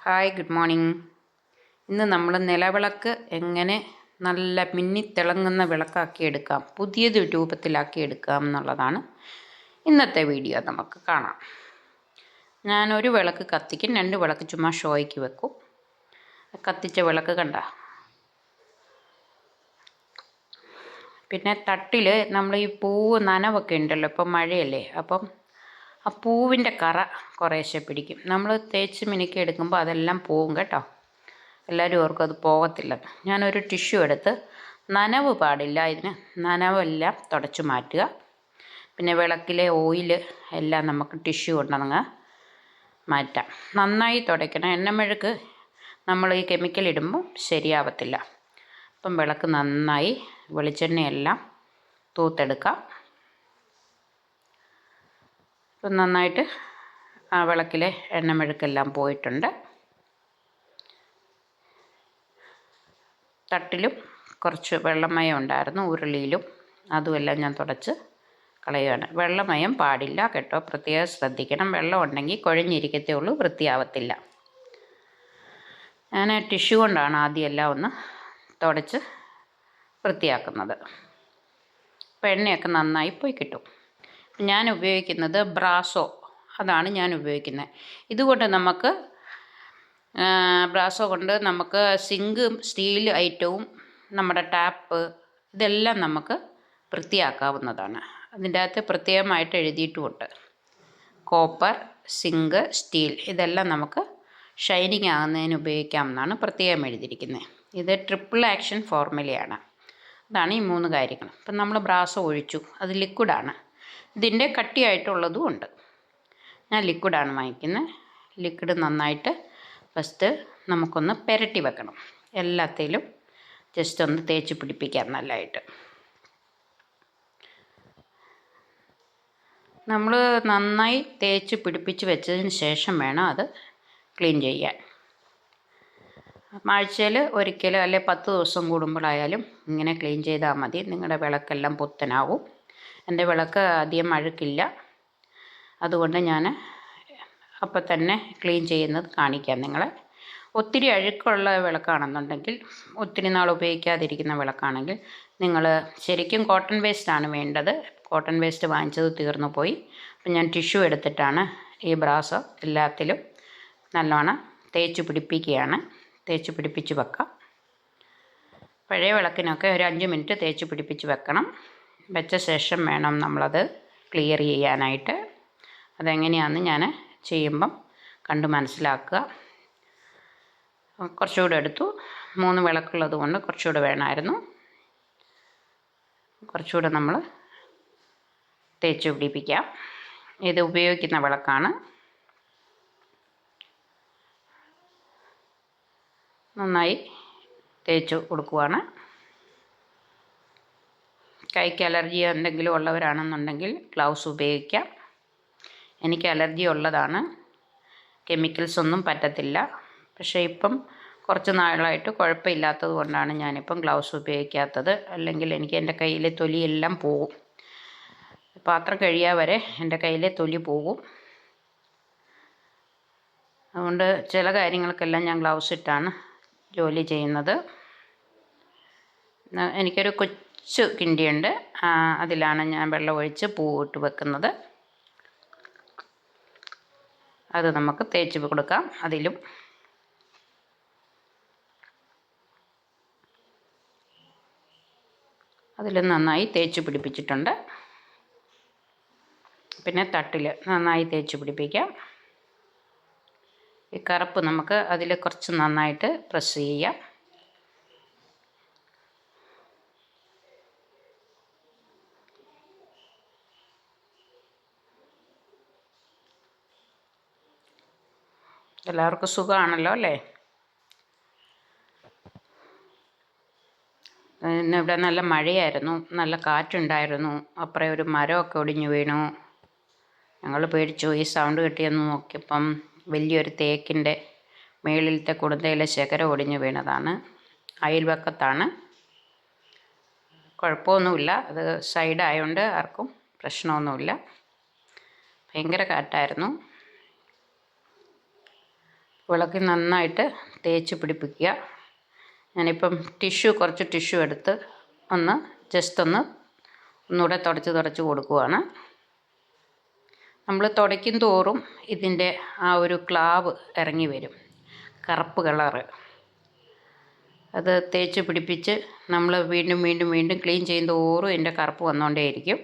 Hi, good morning. ഇന്ന് നമ്മൾ നിലവിളക്ക് എങ്ങനെ നല്ല മിന്നിത്തിളങ്ങുന്ന വിളക്കാക്കി എടുക്കാം, പുതിയത് രൂപത്തിലാക്കി എടുക്കാം എന്നുള്ളതാണ് ഇന്നത്തെ വീഡിയോ. നമുക്ക് കാണാം. ഞാനൊരു വിളക്ക് കത്തിക്കും, 2 വിളക്ക് ചുമ്മാ ഷോയ്ക്ക് വെക്കും. കത്തിച്ച വിളക്ക് കണ്ട. പിന്നെ തട്ടിൽ നമ്മൾ ഈ പൂവ് നനവൊക്കെ ഉണ്ടല്ലോ, ഇപ്പം മഴയല്ലേ, അപ്പം ആ പൂവിൻ്റെ കറ കുറേശ്ശെ പിടിക്കും. നമ്മൾ തേച്ച് മിനുക്കി എടുക്കുമ്പോൾ അതെല്ലാം പോവും കേട്ടോ. എല്ലാവരും ഓർക്കും അത് പോകത്തില്ല. ഞാനൊരു ടിഷ്യൂ എടുത്ത്, നനവ് പാടില്ല ഇതിന്, നനവെല്ലാം തുടച്ച് മാറ്റുക. പിന്നെ വിളക്കിലെ ഓയിൽ എല്ലാം നമുക്ക് ടിഷ്യൂ കൊണ്ടങ്ങ് മാറ്റാം. നന്നായി തുടയ്ക്കണം. എണ്ണമെഴുക്ക് നമ്മൾ ഈ കെമിക്കൽ ഇടുമ്പോൾ ശരിയാവത്തില്ല. അപ്പം വിളക്ക് നന്നായി വെളിച്ചെണ്ണയെല്ലാം തൂത്തെടുക്കാം. ഇപ്പം നന്നായിട്ട് ആ വിളക്കിലെ എണ്ണമെഴുക്കെല്ലാം പോയിട്ടുണ്ട്. തട്ടിലും കുറച്ച് വെള്ളമയം ഉണ്ടായിരുന്നു, ഉരുളിയിലും, അതുമെല്ലാം ഞാൻ തുടച്ച് കളയുകയാണ്. വെള്ളമയം പാടില്ല കേട്ടോ, പ്രത്യേകം ശ്രദ്ധിക്കണം. വെള്ളം ഉണ്ടെങ്കിൽ കുഴഞ്ഞിരിക്കത്തേ ഉള്ളൂ, വൃത്തിയാവത്തില്ല. ഞാൻ ടിഷ്യൂ കൊണ്ടാണ് ആദ്യം എല്ലാം ഒന്ന് തുടച്ച് വൃത്തിയാക്കുന്നത്. അപ്പോൾ എണ്ണയൊക്കെ നന്നായി പോയി കിട്ടും. ഞാൻ ഉപയോഗിക്കുന്നത് ബ്രാസോ, അതാണ് ഞാൻ ഉപയോഗിക്കുന്നത്. ഇതുകൊണ്ട് നമുക്ക് ബ്രാസോ കൊണ്ട് നമുക്ക് സിങ്കും സ്റ്റീൽ ഐറ്റവും നമ്മുടെ ടാപ്പ് ഇതെല്ലാം നമുക്ക് വൃത്തിയാക്കാവുന്നതാണ്. അതിൻ്റെ അകത്ത് പ്രത്യേകമായിട്ട് എഴുതിയിട്ടുമുണ്ട്. കോപ്പർ, സിങ്ക്, സ്റ്റീൽ ഇതെല്ലാം നമുക്ക് ഷൈനിങ് ആകുന്നതിന് ഉപയോഗിക്കാമെന്നാണ് പ്രത്യേകം എഴുതിയിരിക്കുന്നത്. ഇത് ട്രിപ്പിൾ ആക്ഷൻ ഫോർമുലയാണ്. അതാണ് ഈ 3 കാര്യങ്ങൾ. ഇപ്പം നമ്മൾ ബ്രാസോ ഒഴിച്ചു, അത് ലിക്വിഡാണ്. ഇതിൻ്റെ കട്ടിയായിട്ടുള്ളതും ഉണ്ട്. ഞാൻ ലിക്വിഡാണ് വാങ്ങിക്കുന്നത്. ലിക്വിഡ് നന്നായിട്ട് ഫസ്റ്റ് നമുക്കൊന്ന് പുരട്ടി വെക്കണം. എല്ലാത്തിലും ജസ്റ്റ് ഒന്ന് തേച്ച് പിടിപ്പിക്കാം നല്ലതായിട്ട്. നമ്മൾ നന്നായി തേച്ച് പിടിപ്പിച്ച് വെച്ചതിന് ശേഷം വേണം അത് ക്ലീൻ ചെയ്യാൻ. ആഴ്ചയിൽ ഒരിക്കൽ അല്ലെ 10 ദിവസം കൂടുമ്പോഴായാലും ഇങ്ങനെ ക്ലീൻ ചെയ്താൽ മതി. നിങ്ങളുടെ വിളക്കെല്ലാം പുത്തനാവും. എൻ്റെ വിളക്ക് അധികം അഴുക്കില്ല, അതുകൊണ്ട് ഞാൻ അപ്പം തന്നെ ക്ലീൻ ചെയ്യുന്നത് കാണിക്കാം നിങ്ങളെ. ഒത്തിരി അഴുക്കുള്ള വിളക്കാണെന്നുണ്ടെങ്കിൽ, ഒത്തിരി നാൾ ഉപയോഗിക്കാതിരിക്കുന്ന വിളക്കാണെങ്കിൽ നിങ്ങൾ ശരിക്കും കോട്ടൺ വേസ്റ്റാണ് വേണ്ടത്. കോട്ടൺ വേസ്റ്റ് വാങ്ങിച്ചത് തീർന്നു പോയി. അപ്പം ഞാൻ ടിഷ്യൂ എടുത്തിട്ടാണ് ഈ ബ്രാസ് എല്ലാത്തിലും നല്ലോണം തേച്ച് പിടിപ്പിക്കുകയാണ്. തേച്ച് പിടിപ്പിച്ച് വെക്കാം. പഴയ വിളക്കിനൊക്കെ ഒരു 5 മിനിറ്റ് തേച്ച് പിടിപ്പിച്ച് വെക്കണം. വെച്ച ശേഷം വേണം നമ്മളത് ക്ലിയർ ചെയ്യാനായിട്ട്. അതെങ്ങനെയാണെന്ന് ഞാൻ ചെയ്യുമ്പം കണ്ട് മനസ്സിലാക്കുക. കുറച്ചുകൂടെ എടുത്തു. 3 വിളക്കുള്ളത് കൊണ്ട് കുറച്ചുകൂടെ വേണമായിരുന്നു. കുറച്ചുകൂടെ നമ്മൾ തേച്ച് പിടിപ്പിക്കാം. ഇത് ഉപയോഗിക്കുന്ന വിളക്കാണ്. നന്നായി തേച്ച് കൊടുക്കുവാണ്. കൈക്ക് അലർജി എന്തെങ്കിലും ഉള്ളവരാണെന്നുണ്ടെങ്കിൽ ഗ്ലൗസ് ഉപയോഗിക്കാം. എനിക്ക് അലർജി ഉള്ളതാണ്, കെമിക്കൽസ് ഒന്നും പറ്റത്തില്ല. പക്ഷേ ഇപ്പം കുറച്ച് നാളായിട്ട് കുഴപ്പമില്ലാത്തത് കൊണ്ടാണ് ഞാനിപ്പം ഗ്ലൗസ് ഉപയോഗിക്കാത്തത്. അല്ലെങ്കിൽ എനിക്ക് എൻ്റെ കയ്യിലെ തൊലിയെല്ലാം പോകും. പാത്രം കഴിയാൻ വരെ എൻ്റെ കയ്യിലെ തൊലി പോകും. അതുകൊണ്ട് ചില കാര്യങ്ങൾക്കെല്ലാം ഞാൻ ഗ്ലൗസ് ഇട്ടാണ് ജോലി ചെയ്യുന്നത്. എനിക്കൊരു കൊച്ചു കിണ്ടിയുണ്ട്, അതിലാണ് ഞാൻ വെള്ളം ഒഴിച്ച് പൂവിട്ട് വെക്കുന്നത്. അത് നമുക്ക് തേച്ച് കൊടുക്കാം. അതിലും നന്നായി തേച്ച് പിടിപ്പിച്ചിട്ടുണ്ട്. പിന്നെ തട്ടിൽ നന്നായി തേച്ച് പിടിപ്പിക്കാം. ഈ കറുപ്പ് നമുക്ക് അതിൽ കുറച്ച് നന്നായിട്ട് പ്രസ് ചെയ്യാം. എല്ലാവർക്കും സുഖമാണല്ലോ അല്ലേ? ഇന്ന് ഇവിടെ നല്ല മഴയായിരുന്നു, നല്ല കാറ്റുണ്ടായിരുന്നു. അപ്പുറം ഒരു മരമൊക്കെ ഒടിഞ്ഞു വീണു. ഞങ്ങൾ പേടിച്ചു. ഈ സൗണ്ട് കിട്ടിയെന്ന് നോക്കിയപ്പം വലിയൊരു തേക്കിൻ്റെ മേളിലത്തെ കുടുതയിലെ ശകരം ഒടിഞ്ഞു വീണതാണ്. അയൽവക്കത്താണ്. കുഴപ്പമൊന്നുമില്ല, അത് സൈഡായതുകൊണ്ട് ആർക്കും പ്രശ്നമൊന്നുമില്ല. ഭയങ്കര കാറ്റായിരുന്നു. വിളക്ക് നന്നായിട്ട് തേച്ച് പിടിപ്പിക്കുക. ഞാനിപ്പം കുറച്ച് ടിഷ്യൂ എടുത്ത് ജസ്റ്റ് ഒന്നുകൂടെ തുടച്ച് കൊടുക്കുവാണ്. നമ്മൾ തുടയ്ക്കും തോറും ഇതിൻ്റെ ആ ഒരു ക്ലാവ് ഇറങ്ങി വരും, കറുപ്പ് കളറ്. അത് തേച്ച് പിടിപ്പിച്ച് നമ്മൾ വീണ്ടും ക്ലീൻ ചെയ്യും തോറും ഇതിൻ്റെ കറുപ്പ് വന്നുകൊണ്ടേയിരിക്കും.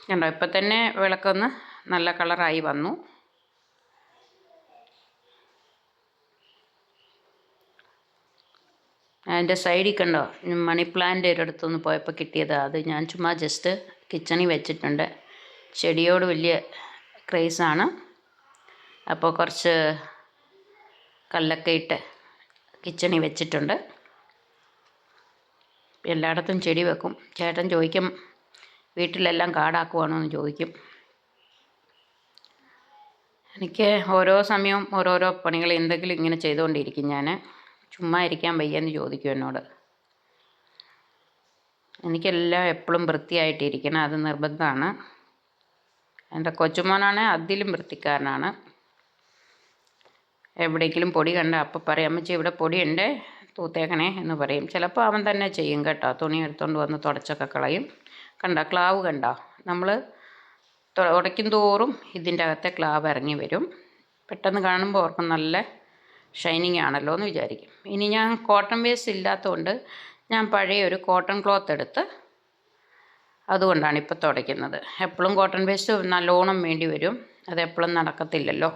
കണ്ടോ, ഇപ്പം തന്നെ വിളക്കൊന്ന് നല്ല കളറായി വന്നു. അതിൻ്റെ സൈഡിൽ കണ്ടോ, മണി പ്ലാന്റ് ഒരിടത്തുനിന്ന് പോയപ്പോൾ കിട്ടിയത്. അത് ഞാൻ ചുമ്മാ ജസ്റ്റ് കിച്ചണിൽ വെച്ചിട്ടുണ്ട്. ചെടിയോട് വലിയ ക്രേസാണ്. അപ്പോൾ കുറച്ച് കല്ലൊക്കെ ഇട്ട് കിച്ചണിൽ വെച്ചിട്ടുണ്ട്. എല്ലായിടത്തും ചെടി വെക്കും. ചേട്ടൻ ചോദിക്കും, വീട്ടിലെല്ലാം കാടാക്കുവാണോ എന്ന് ചോദിക്കും. എനിക്ക് ഓരോ സമയവും ഓരോരോ പണികൾ എന്തെങ്കിലും ഇങ്ങനെ ചെയ്തുകൊണ്ടിരിക്കും. ഞാൻ ചുമ്മാ ഇരിക്കാൻ വയ്യെന്ന് ചോദിക്കും എന്നോട്. എനിക്കെല്ലാം എപ്പോഴും വൃത്തിയായിട്ടിരിക്കണം, അത് നിർബന്ധമാണ്. എൻ്റെ കൊച്ചുമോനാണെങ്കിൽ അതിലും വൃത്തിക്കാരനാണ്. എവിടെയെങ്കിലും പൊടി കണ്ട അപ്പം പറയും, അമ്മച്ചി ഇവിടെ പൊടിയുണ്ടേ തൂത്തേക്കണേ എന്ന് പറയും. ചിലപ്പോൾ അവൻ തന്നെ ചെയ്യും കേട്ടോ. തുണി എടുത്തുകൊണ്ട് വന്ന് തുടച്ചൊക്കെ കളയും. കണ്ടോ, ക്ലാവ് കണ്ടോ, നമ്മൾ ഉടയ്ക്കും തോറും ഇതിൻ്റെ അകത്തെ ക്ലാവ് ഇറങ്ങി വരും. പെട്ടെന്ന് കാണുമ്പോൾ ഓർക്കും നല്ല ഷൈനിങ് ആണല്ലോ എന്ന് വിചാരിക്കും. ഇനി ഞാൻ കോട്ടൺ വേസ്റ്റ് ഇല്ലാത്തതുകൊണ്ട് ഞാൻ പഴയ ഒരു കോട്ടൺ ക്ലോത്ത് എടുത്ത് അതുകൊണ്ടാണ് ഇപ്പോൾ തുടയ്ക്കുന്നത്. എപ്പോഴും കോട്ടൺ വേസ്റ്റ് നല്ലോണം വേണ്ടി വരും, അതെപ്പോഴും നടക്കത്തില്ലല്ലോ.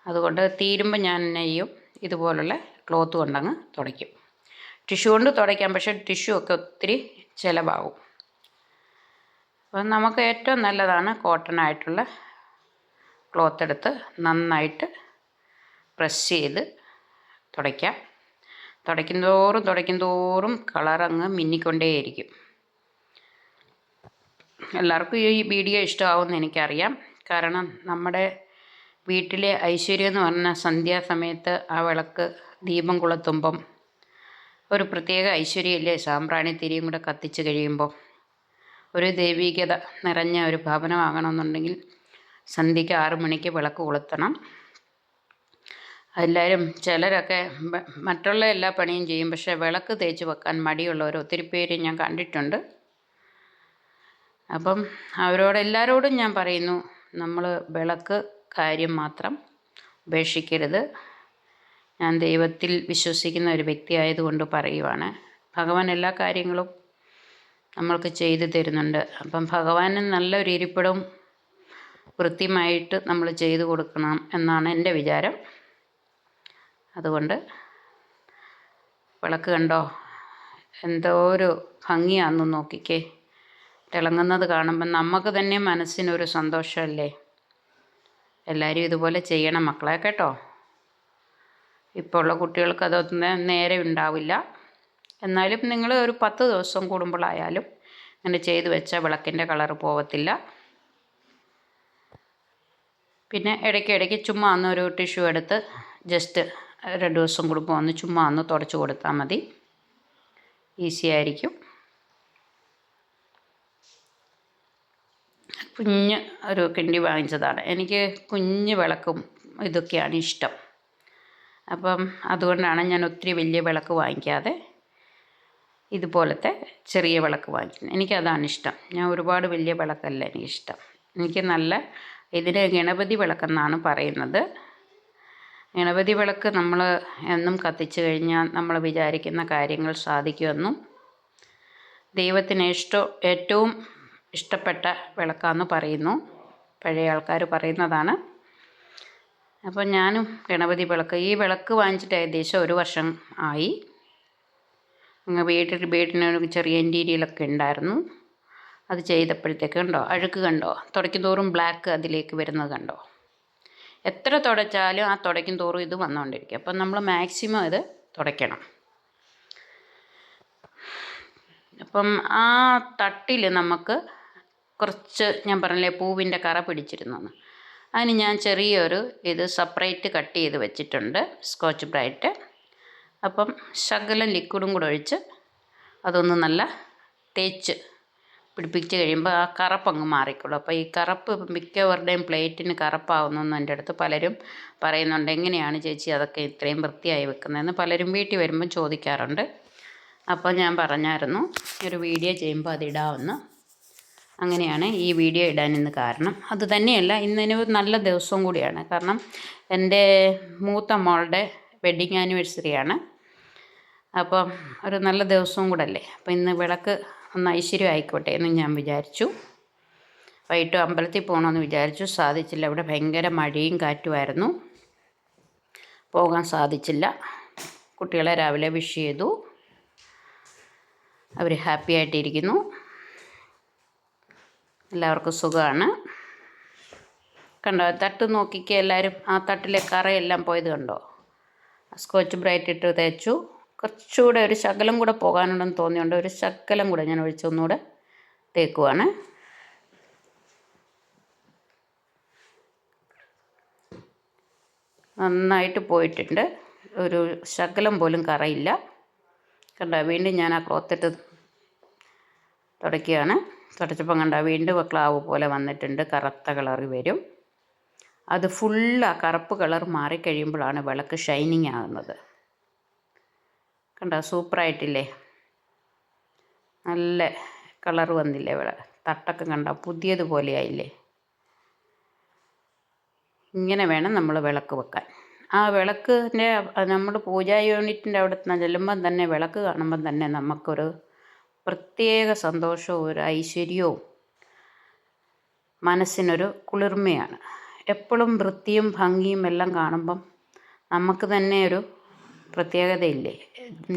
അതുകൊണ്ട് തീരുമ്പോൾ ഞാൻ നെയ്യും ഇതുപോലുള്ള ക്ലോത്ത് കൊണ്ടങ്ങ് തുടയ്ക്കും. ടിഷ്യൂ കൊണ്ട് തുടയ്ക്കാം, പക്ഷേ ടിഷ്യൂ ഒക്കെ ഒത്തിരി ചിലവാകും. അപ്പം നമുക്ക് ഏറ്റവും നല്ലതാണ് കോട്ടണായിട്ടുള്ള ക്ലോത്ത് എടുത്ത് നന്നായിട്ട് പ്രസ് ചെയ്ത് തുടയ്ക്കാം. തുടയ്ക്കും തോറും കളറങ്ങ് മിന്നിക്കൊണ്ടേയിരിക്കും. എല്ലാവർക്കും ഈ വീഡിയോ ഇഷ്ടമാവുമെന്ന് എനിക്കറിയാം. കാരണം നമ്മുടെ വീട്ടിലെ ഐശ്വര്യം എന്ന് പറഞ്ഞാൽ സന്ധ്യാസമയത്ത് ആ വിളക്ക് ദീപം കൊളുത്തുമ്പം ഒരു പ്രത്യേക ഐശ്വര്യമല്ലേ. സാമ്പ്രാണി തിരിയും കൂടെ കത്തിച്ച് കഴിയുമ്പോൾ ഒരു ദൈവികത നിറഞ്ഞ ഒരു ഭവനമാകണമെന്നുണ്ടെങ്കിൽ സന്ധ്യയ്ക്ക് 6 മണിക്ക് വിളക്ക് കൊളുത്തണം. എല്ലാവരും ചിലരൊക്കെ മറ്റുള്ള എല്ലാ പണിയും ചെയ്യും, പക്ഷേ വിളക്ക് തേച്ച് വെക്കാൻ മടിയുള്ളവർ ഒത്തിരി പേര് ഞാൻ കണ്ടിട്ടുണ്ട്. അപ്പം എല്ലാവരോടും ഞാൻ പറയുന്നു, നമ്മൾ വിളക്ക് കാര്യം മാത്രം ഉപേക്ഷിക്കരുത്. ഞാൻ ദൈവത്തിൽ വിശ്വസിക്കുന്ന ഒരു വ്യക്തി ആയതുകൊണ്ട് പറയുവാണ്. ഭഗവാൻ എല്ലാ കാര്യങ്ങളും നമ്മൾക്ക് ചെയ്തു തരുന്നുണ്ട്. അപ്പം ഭഗവാന് നല്ലൊരു ഇരിപ്പിടം വൃത്തിയുമായിട്ട് നമ്മൾ ചെയ്തു കൊടുക്കണം എന്നാണ് എൻ്റെ വിചാരം. അതുകൊണ്ട് വിളക്ക് കണ്ടോ, എന്തോ ഒരു ഭംഗിയാണെന്ന് നോക്കിക്കേ. തിളങ്ങുന്നത് കാണുമ്പം നമുക്ക് തന്നെ മനസ്സിനൊരു സന്തോഷമല്ലേ. എല്ലാവരും ഇതുപോലെ ചെയ്യണം മക്കളെ കേട്ടോ. ഇപ്പോൾ ഉള്ള കുട്ടികൾക്ക് അതൊന്നും നേരെ ഉണ്ടാവില്ല. എന്നാലും നിങ്ങൾ ഒരു 10 ദിവസം കൂടുമ്പോഴായാലും അങ്ങനെ ചെയ്തു വെച്ചാൽ വിളക്കിൻ്റെ കളറ് പോകത്തില്ല. പിന്നെ ഇടയ്ക്കിടയ്ക്ക് ചുമ്മാ ഒരു ടിഷ്യൂ എടുത്ത് ജസ്റ്റ് 2 ദിവസം കൂടുമ്പോൾ ചുമ്മാ തുടച്ച് കൊടുത്താൽ മതി. ഈസി ആയിരിക്കും. കുഞ്ഞ് ഒരു കിണ്ടി വാങ്ങിച്ചതാണ്. എനിക്ക് കുഞ്ഞ് വിളക്കും ഇതൊക്കെയാണ് ഇഷ്ടം. അപ്പം അതുകൊണ്ടാണ് ഞാൻ ഒത്തിരി വലിയ വിളക്ക് വാങ്ങിക്കാതെ ഇതുപോലത്തെ ചെറിയ വിളക്ക് വാങ്ങിക്കുന്നത്. എനിക്കതാണ് ഇഷ്ടം. ഞാൻ ഒരുപാട് വലിയ വിളക്കല്ല എനിക്കിഷ്ടം. എനിക്ക് ഇതിന് ഗണപതി വിളക്കെന്നാണ് പറയുന്നത്. ഗണപതി വിളക്ക് നമ്മൾ എന്നും കത്തിച്ചു കഴിഞ്ഞാൽ നമ്മൾ വിചാരിക്കുന്ന കാര്യങ്ങൾ സാധിക്കുമെന്നും ദൈവത്തിന് ഏറ്റവും ഇഷ്ടപ്പെട്ട വിളക്കാന്ന് പറയുന്നു. പഴയ ആൾക്കാർ പറയുന്നതാണ്. അപ്പോൾ ഞാനും ഗണപതി വിളക്ക്, ഈ വിളക്ക് വാങ്ങിച്ചിട്ട് ഏകദേശം 1 വർഷം ആയി. വീടിനൊരു ചെറിയ ഇൻറ്റീരിയലൊക്കെ ഉണ്ടായിരുന്നു. അത് ചെയ്തപ്പോഴത്തേക്ക് കണ്ടോ, അഴുക്ക് കണ്ടോ, തുടയ്ക്കും തോറും ബ്ലാക്ക് അതിലേക്ക് വരുന്നത് കണ്ടോ. എത്ര തുടച്ചാലും ആ തുടയ്ക്കും തോറും ഇത് വന്നുകൊണ്ടിരിക്കും. അപ്പം നമ്മൾ മാക്സിമം ഇത് തുടയ്ക്കണം. അപ്പം ആ തട്ടിൽ നമുക്ക് കുറച്ച്, ഞാൻ പറഞ്ഞില്ലേ പൂവിൻ്റെ കറ പിടിച്ചിരുന്നു, അതിന് ഞാൻ ചെറിയൊരു സെപ്പറേറ്റ് കട്ട് ചെയ്ത് വെച്ചിട്ടുണ്ട്, സ്കോച്ച് ബ്രൈറ്റ്. അപ്പം ശകലം ലിക്വിഡും കൂടെ ഒഴിച്ച് അതൊന്ന് നല്ല തേച്ച് പിടിപ്പിച്ച് കഴിയുമ്പോൾ ആ കറുപ്പങ്ങ് മാറിക്കോളും. അപ്പോൾ ഈ കറുപ്പ് മിക്കവരുടെയും പ്ലേറ്റിന് കറുപ്പാവുന്നെന്ന് എൻ്റെ അടുത്ത് പലരും പറയുന്നുണ്ട്. എങ്ങനെയാണ് ചേച്ചി അതൊക്കെ ഇത്രയും വൃത്തിയായി വെക്കുന്നതെന്ന് പലരും വീട്ടിൽ വരുമ്പം ചോദിക്കാറുണ്ട്. അപ്പോൾ ഞാൻ പറഞ്ഞായിരുന്നു ഒരു വീഡിയോ ചെയ്യുമ്പോൾ അതിടാമെന്ന്. അങ്ങനെയാണ് ഈ വീഡിയോ ഇടാൻ ഇന്ന് കാരണം. അത് തന്നെയല്ല, ഇന്നിന് നല്ല ദിവസവും കൂടിയാണ്. കാരണം എൻ്റെ മൂത്ത മോളുടെ വെഡ്ഡിങ് ആനിവേഴ്സറിയാണ്. അപ്പം ഒരു നല്ല ദിവസവും കൂടെ അല്ലേ. അപ്പോൾ ഇന്ന് വിളക്ക് ഒന്ന് ഐശ്വര്യം ആയിക്കോട്ടെ എന്ന് ഞാൻ വിചാരിച്ചു. വൈകിട്ട് അമ്പലത്തിൽ പോകണമെന്ന് വിചാരിച്ചു, സാധിച്ചില്ല. ഇവിടെ ഭയങ്കര മഴയും കാറ്റുമായിരുന്നു, പോകാൻ സാധിച്ചില്ല. കുട്ടികളെ രാവിലെ വിഷ് ചെയ്തു, അവർ ഹാപ്പി ആയിട്ടിരിക്കുന്നു. എല്ലാവർക്കും സുഖമാണ്. കണ്ടോ, തട്ട് നോക്കിക്കേ എല്ലാവരും. ആ തട്ടിലെ കറയെല്ലാം പോയത് കണ്ടോ? സ്കോച്ച് ബ്രൈറ്റ് ഇട്ട് തേച്ചു. കുറച്ചുകൂടെ ഒരു ശകലം കൂടെ പോകാനുണ്ടെന്ന് തോന്നിയുണ്ട്. ഒരു ശകലം കൂടെ ഞാൻ ഒഴിച്ചൊന്നുകൂടെ തേക്കുവാണ്. നന്നായിട്ട് പോയിട്ടുണ്ട്. ഒരു ശകലം പോലും കറയില്ല. കണ്ടോ, വീണ്ടും ഞാൻ ആ ക്ലോത്തിട്ട് തുടയ്ക്കുകയാണ്. തുടച്ചപ്പം കണ്ടോ, വീണ്ടും ക്ലാവ് പോലെ വന്നിട്ടുണ്ട്. കറുത്ത കളറിൽ വരും. അത് ഫുള്ള് ആ കറുപ്പ് കളർ മാറിക്കഴിയുമ്പോഴാണ് വിളക്ക് ഷൈനിങ് ആകുന്നത്. കണ്ടോ, സൂപ്പറായിട്ടില്ലേ? നല്ല കളർ വന്നില്ലേ? തട്ടൊക്കെ കണ്ടോ, പുതിയതുപോലെയായില്ലേ? ഇങ്ങനെ വേണം നമ്മൾ വിളക്ക് വെക്കാൻ. ആ വിളക്കിൻ്റെ നമ്മൾ പൂജാ യൂണിറ്റിൻ്റെ അവിടെ ചെല്ലുമ്പം തന്നെ വിളക്ക് കാണുമ്പം തന്നെ നമുക്കൊരു പ്രത്യേക സന്തോഷവും ഒരു ഐശ്വര്യവും മനസ്സിനൊരു കുളിർമയാണ്. എപ്പോഴും വൃത്തിയും ഭംഗിയും എല്ലാം കാണുമ്പം നമുക്ക് തന്നെ ഒരു പ്രത്യേകതയില്ലേ?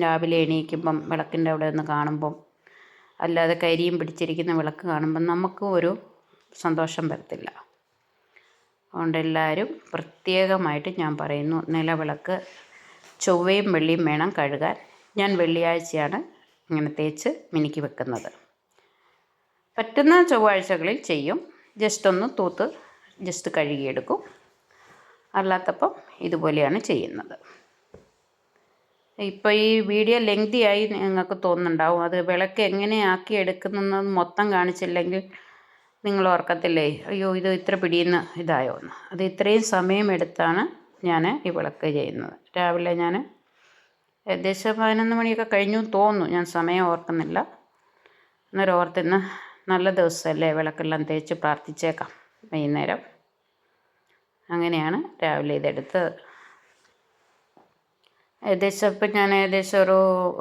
രാവിലെ എണീക്കുമ്പം വിളക്കിൻ്റെ അവിടെ നിന്ന് കാണുമ്പം, അല്ലാതെ കരിയും പിടിച്ചിരിക്കുന്ന വിളക്ക് കാണുമ്പം നമുക്കും ഒരു സന്തോഷം വരത്തില്ല. അതുകൊണ്ട് എല്ലാവരും പ്രത്യേകമായിട്ട് ഞാൻ പറയുന്നു, നിലവിളക്ക് ചൊവ്വയും വെള്ളിയും വേണം കഴുകാൻ. ഞാൻ വെള്ളിയാഴ്ചയാണ് ഇങ്ങനെ തേച്ച് മിനുക്കി വെക്കുന്നത്. പറ്റുന്ന ചൊവ്വാഴ്ചകളിൽ ചെയ്യും. ജസ്റ്റ് ഒന്ന് തൂത്ത് ജസ്റ്റ് കഴുകിയെടുക്കും. അല്ലാത്തപ്പം ഇതുപോലെയാണ് ചെയ്യുന്നത്. ഇപ്പോൾ ഈ വീഡിയോ ലെങ്തിയായി നിങ്ങൾക്ക് തോന്നുന്നുണ്ടാവും. അത് വിളക്ക് എങ്ങനെ ആക്കി എടുക്കുന്നത് മൊത്തം കാണിച്ചില്ലെങ്കിൽ നിങ്ങൾ ഓർക്കത്തില്ലേ, അയ്യോ ഇത് ഇത്ര പിടിയുന്ന ഇതായോ എന്ന്. അത് ഇത്രയും സമയമെടുത്താണ് ഞാൻ ഈ വിളക്ക് ചെയ്യുന്നത്. രാവിലെ ഞാൻ ഏകദേശം 11 മണിയൊക്കെ കഴിഞ്ഞു തോന്നുന്നു, ഞാൻ സമയം ഓർക്കുന്നില്ല. അന്നേരം ഓർത്തിന്ന് നല്ല ദിവസമല്ലേ, വിളക്കെല്ലാം തേച്ച് പ്രാർത്ഥിച്ചേക്കാം വൈകുന്നേരം. അങ്ങനെയാണ് രാവിലെ ഇതെടുത്തത്. ഇപ്പം ഞാൻ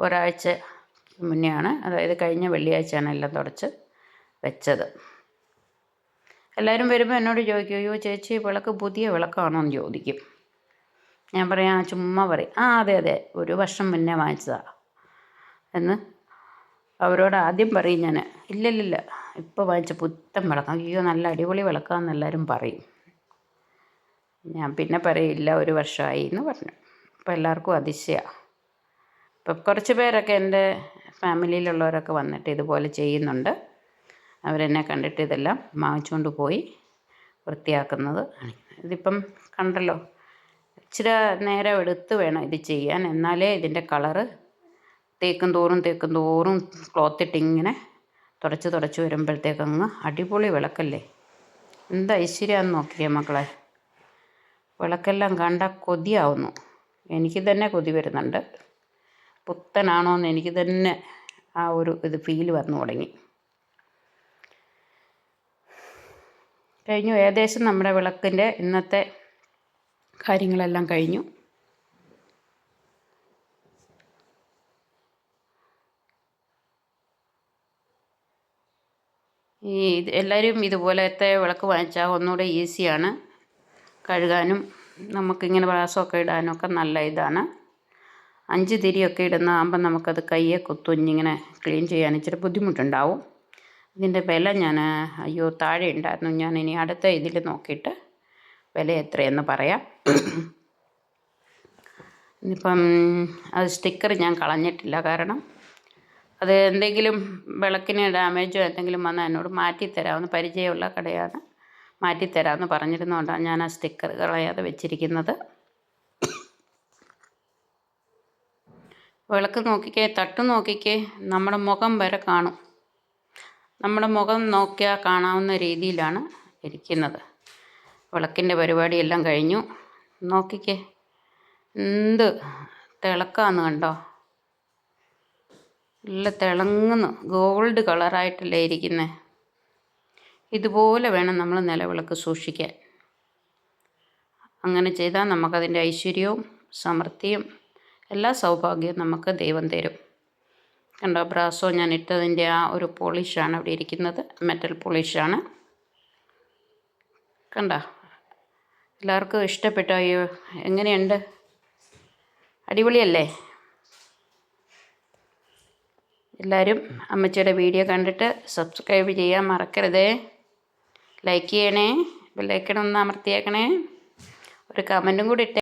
ഒരാഴ്ച മുന്നെയാണ്, അതായത് കഴിഞ്ഞ വെള്ളിയാഴ്ചയാണ് എല്ലാം തുടച്ച് വെച്ചത്. എല്ലാവരും വരുമ്പോൾ എന്നോട് ചോദിക്കും, അയ്യോ ചേച്ചി വിളക്ക് പുതിയ വിളക്കാണോ എന്ന് ചോദിക്കും. ഞാൻ പറയാം, ചുമ്മാ പറയും, അതെ ഒരു വർഷം മുന്നേ വാങ്ങിച്ചതാണ് എന്ന് അവരോട് ആദ്യം പറയും ഞാൻ. ഇല്ലില്ല, ഇപ്പോൾ വാങ്ങിച്ച പുത്തൻ വിളക്കാണ്. അയ്യോ നല്ല അടിപൊളി വിളക്കാണെന്ന് എല്ലാവരും പറയും. ഞാൻ പിന്നെ പറയില്ല, ഒരു വർഷമായി എന്ന് പറഞ്ഞു. അപ്പോൾ എല്ലാവർക്കും അതിശയമാണ്. ഇപ്പം കുറച്ച് പേരൊക്കെ എൻ്റെ ഫാമിലിയിലുള്ളവരൊക്കെ വന്നിട്ട് ഇതുപോലെ ചെയ്യുന്നുണ്ട്. അവരെന്നെ കണ്ടിട്ട് ഇതെല്ലാം വാങ്ങിച്ചുകൊണ്ട് പോയി വൃത്തിയാക്കുന്നത്. ഇതിപ്പം കണ്ടല്ലോ, ഇച്ചിരി നേരം എടുത്ത് വേണം ഇത് ചെയ്യാൻ. എന്നാലേ ഇതിൻ്റെ കളറ് തേക്കും തോറും ക്ലോത്തിട്ടിങ്ങനെ തുടച്ച് വരുമ്പോഴത്തേക്കങ്ങ് അടിപൊളി വിളക്കല്ലേ. എന്ത് ഐശ്വര്യമാണെന്ന് നോക്കിയേ മക്കളെ. വിളക്കെല്ലാം കണ്ട കൊതിയാവുന്നു. എനിക്ക് തന്നെ കൊതി വരുന്നുണ്ട്. പുത്തനാണോ എന്ന് എനിക്ക് തന്നെ ആ ഒരു ഫീൽ വന്നു തുടങ്ങി. കഴിഞ്ഞു. ഏകദേശം നമ്മുടെ വിളക്കിൻ്റെ ഇന്നത്തെ കാര്യങ്ങളെല്ലാം കഴിഞ്ഞു. എല്ലാവരും ഇതുപോലത്തെ വിളക്ക് വാങ്ങിച്ചാൽ ഒന്നുകൂടെ ഈസിയാണ് കഴുകാനും. നമുക്കിങ്ങനെ ബ്രാസമൊക്കെ ഇടാനൊക്കെ നല്ല ഇതാണ്. 5 തിരിയൊക്കെ ഇടുന്നതാകുമ്പം നമുക്കത് കയ്യെ കുത്തുഞ്ഞിങ്ങനെ ക്ലീൻ ചെയ്യാൻ ഇച്ചിരി ബുദ്ധിമുട്ടുണ്ടാവും. ഇതിൻ്റെ വില ഞാൻ താഴെ ഉണ്ടായിരുന്നു. ഞാൻ ഇനി അടുത്ത ഇതിൽ നോക്കിയിട്ട് വില എത്രയെന്ന് പറയാം. ഇനിയിപ്പം അത് സ്റ്റിക്കർ ഞാൻ കളഞ്ഞിട്ടില്ല. കാരണം അത് എന്തെങ്കിലും വിളക്കിന് ഡാമേജോ എന്തെങ്കിലും വന്നാൽ എന്നോട് മാറ്റിത്തരാമെന്ന്, പരിചയമുള്ള കടയാണ്, മാറ്റിത്തരാമെന്ന് പറഞ്ഞിരുന്നതുകൊണ്ടാണ് ഞാൻ ആ സ്റ്റിക്കർ കളയാതെ വെച്ചിരിക്കുന്നത്. വിളക്ക് നോക്കിക്കേ, തട്ട് നോക്കിക്കേ, നമ്മുടെ മുഖം വരെ കാണും. നമ്മുടെ മുഖം നോക്കിയാൽ കാണാവുന്ന രീതിയിലാണ് ഇരിക്കുന്നത്. വിളക്കിൻ്റെ പരിപാടിയെല്ലാം കഴിഞ്ഞു. നോക്കിക്കേ, എന്ത് തിളക്കാന്ന് കണ്ടോ? നല്ല തിളങ്ങുന്നു, ഗോൾഡ് കളറായിട്ടല്ലേ ഇരിക്കുന്നത്. ഇതുപോലെ വേണം നമ്മൾ നിലവിളക്ക് സൂക്ഷിക്കാൻ. അങ്ങനെ ചെയ്താൽ നമുക്കതിൻ്റെ ഐശ്വര്യവും സമൃദ്ധിയും എല്ലാ സൗഭാഗ്യവും നമുക്ക് ദൈവം തരും. കണ്ടോ, ബ്രാസോ ഞാൻ ഇട്ടതിൻ്റെ ആ ഒരു പോളിഷാണ് അവിടെ ഇരിക്കുന്നത്, മെറ്റൽ പോളിഷാണ്. കണ്ടോ, എല്ലാവർക്കും ഇഷ്ടപ്പെട്ടോ? എങ്ങനെയുണ്ട്? അടിപൊളിയല്ലേ? എല്ലാവരും അമ്മച്ചിയുടെ വീഡിയോ കണ്ടിട്ട് സബ്സ്ക്രൈബ് ചെയ്യാൻ മറക്കരുതേ. ലൈക്ക് ചെയ്യണേ, ബെല്ലൈക്കൺ ഒന്ന് അമർത്തിയേക്കണേ, ഒരു കമൻറ്റും കൂടി ഇട്ടേ.